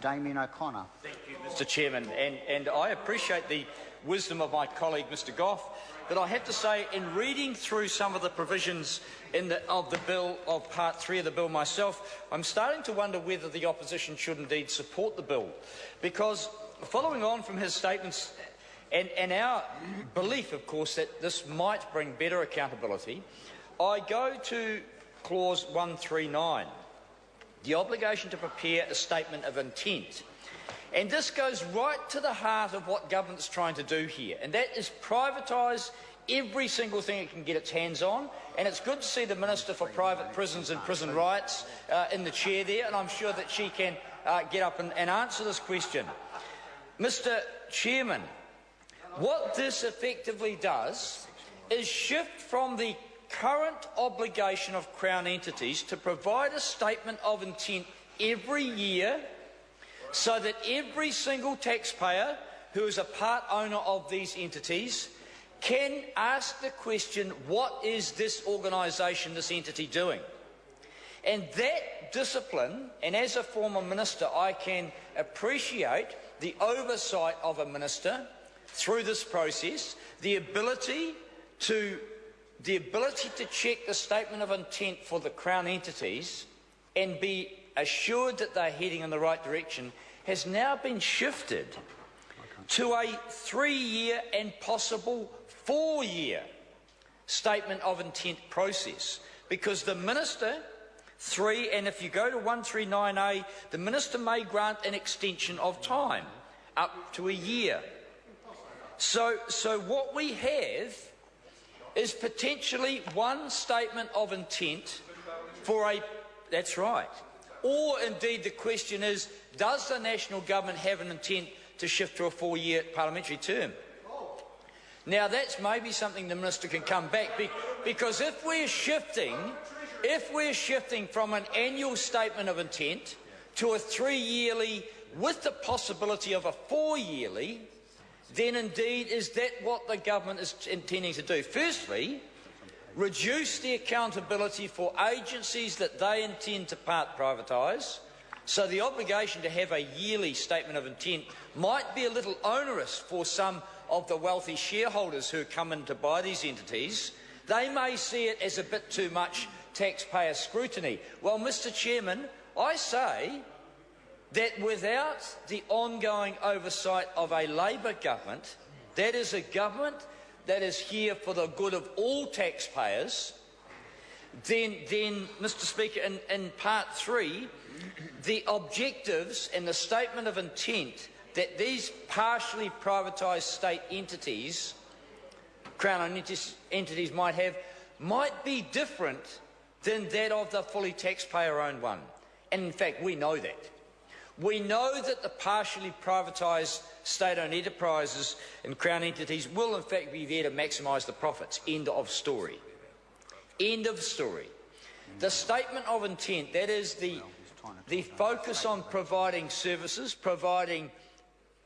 Damien O'Connor. Thank you, Mr Chairman, and I appreciate the wisdom of my colleague Mr Goff, but I have to say, in reading through some of the provisions of the bill, of Part 3 of the bill myself, I'm starting to wonder whether the opposition should indeed support the bill, because following on from his statements and our belief, of course, that this might bring better accountability, I go to clause 139, the obligation to prepare a statement of intent. And this goes right to the heart of what government's trying to do here, and that is privatise every single thing it can get its hands on. And it's good to see the Minister for Private Prisons and Prison Rights in the chair there, and I'm sure that she can get up and answer this question. Mr Chairman, what this effectively does is shift from the current obligation of Crown entities to provide a statement of intent every year, so that every single taxpayer who is a part owner of these entities can ask the question, what is this organisation, this entity doing? And that discipline, and as a former minister I can appreciate the oversight of a minister through this process, the ability to check the statement of intent for the Crown entities and be assured that they're heading in the right direction, has now been shifted to a 3-year and possible 4-year statement of intent process, because the Minister, and if you go to 139A, the Minister may grant an extension of time up to a year. So what we have is potentially one statement of intent for a... That's right. Or indeed the question is, does the National Government have an intent to shift to a 4-year parliamentary term? Now that's maybe something the Minister can come back, because if we're shifting from an annual statement of intent to a 3-yearly with the possibility of a 4-yearly, then indeed is that what the government is intending to do? Firstly, reduce the accountability for agencies that they intend to part privatise, so the obligation to have a yearly statement of intent might be a little onerous for some of the wealthy shareholders who come in to buy these entities. They may see it as a bit too much taxpayer scrutiny. Well, Mr Chairman, I say that without the ongoing oversight of a Labor government, that is a government that is here for the good of all taxpayers, then Mr Speaker, in Part 3, the objectives and the statement of intent that these partially privatised state entities, Crown entities might have, might be different than that of the fully taxpayer-owned one. And in fact, we know that. We know that the partially privatised state-owned enterprises and Crown entities will in fact be there to maximise the profits. End of story. End of story. The statement of intent, that is the focus on providing services, providing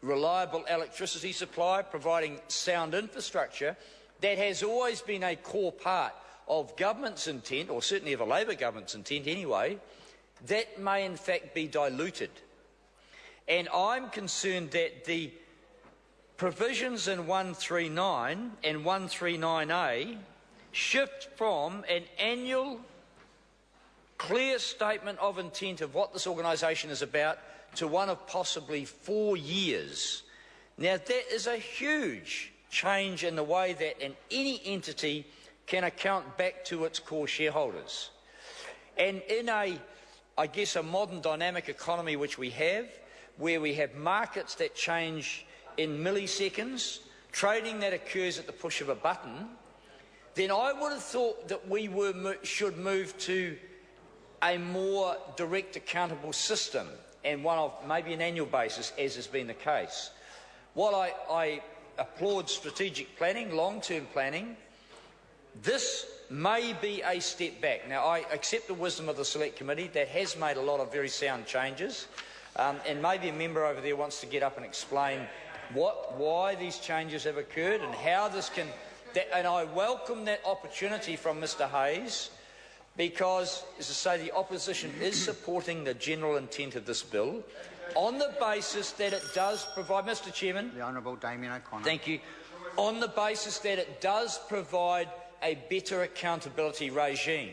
reliable electricity supply, providing sound infrastructure, that has always been a core part of government's intent, or certainly of a Labor government's intent anyway, that may in fact be diluted. And I'm concerned that the provisions in 139 and 139A shift from an annual clear statement of intent of what this organisation is about to one of possibly 4 years. Now that is a huge change in the way that any entity can account back to its core shareholders. And in I guess a modern dynamic economy which we have, where we have markets that change in milliseconds, trading that occurs at the push of a button, then I would have thought that we should move to a more direct accountable system, and one of maybe an annual basis, as has been the case. While I applaud strategic planning, long-term planning, this may be a step back. Now, I accept the wisdom of the Select Committee that has made a lot of very sound changes, and maybe a member over there wants to get up and explain why these changes have occurred and how this can... and I welcome that opportunity from Mr Hayes, because, as I say, the opposition is supporting the general intent of this bill. on the basis that it does provide, Mr. Chairman. The Honourable Damien O'Connor. Thank you. On the basis that it does provide a better accountability regime.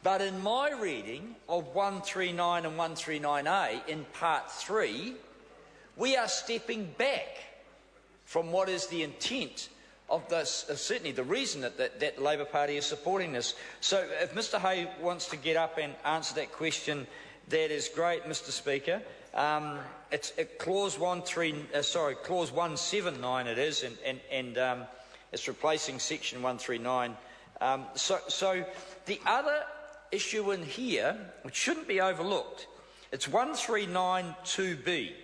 But in my reading of 139 and 139A in Part 3, we are stepping back from what is the intent of this, certainly the reason that the Labour Party is supporting this. So if Mr Hay wants to get up and answer that question, that is great, Mr Speaker. It's clause 179 it is, and it's replacing section 139. So the other issue in here, which shouldn't be overlooked, it's 139(2)(b).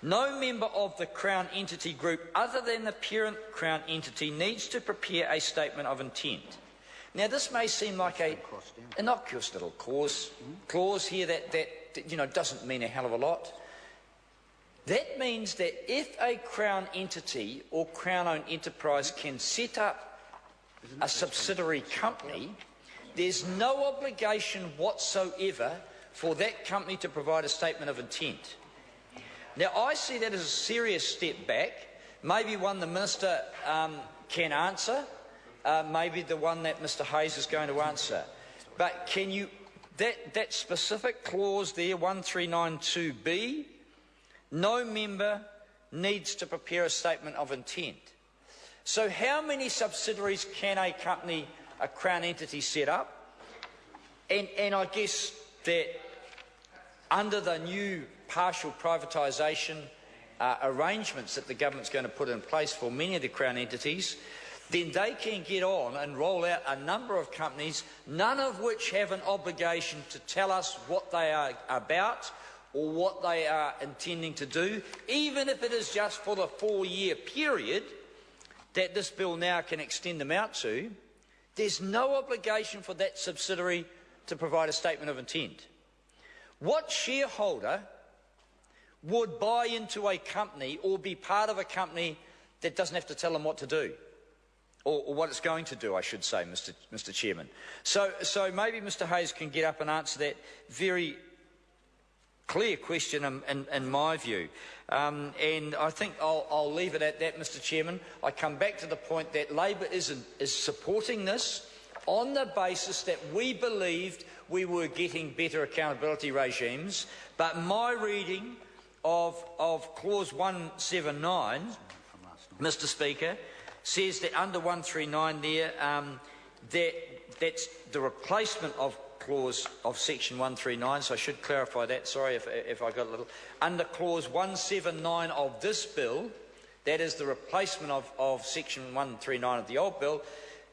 No member of the Crown entity group other than the parent Crown entity needs to prepare a statement of intent. Now, this may seem like an innocuous little clause here that doesn't mean a hell of a lot. That means that if a Crown entity or Crown-owned enterprise can set up a subsidiary company, there's no obligation whatsoever for that company to provide a statement of intent. Now, I see that as a serious step back, maybe one the Minister can answer, maybe the one that Mr Hayes is going to answer. But can you, that specific clause there, 139(2)(b), no member needs to prepare a statement of intent. So how many subsidiaries can a company, a Crown entity, set up? And I guess that under the new partial privatisation arrangements that the government's going to put in place for many of the Crown entities, then they can get on and roll out a number of companies, none of which have an obligation to tell us what they are about or what they are intending to do, even if it is just for the 4-year period that this bill now can extend them out to. There's no obligation for that subsidiary to provide a statement of intent. What shareholder would buy into a company or be part of a company that doesn't have to tell them what to do? Or what it's going to do, I should say, Mr Chairman. So maybe Mr Hayes can get up and answer that very clear question in my view. And I think I'll leave it at that, Mr Chairman. I come back to the point that Labor is supporting this on the basis that we believed we were getting better accountability regimes, but my reading of clause 179, Mr Speaker, says that under 139 there, that's the replacement of clause of section 139, so I should clarify that, sorry if I got a little. Under clause 179 of this bill, that is the replacement of section 139 of the old bill,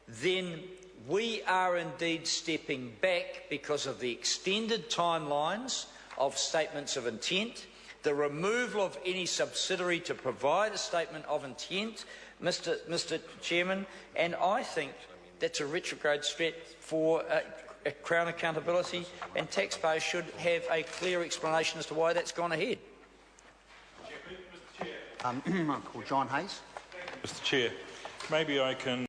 then we are indeed stepping back because of the extended timelines of statements of intent, the removal of any subsidiary to provide a statement of intent, Mr Chairman, and I think that's a retrograde step for Crown accountability, and taxpayers should have a clear explanation as to why that's gone ahead. I'll call John Hayes. Mr Chair, maybe I can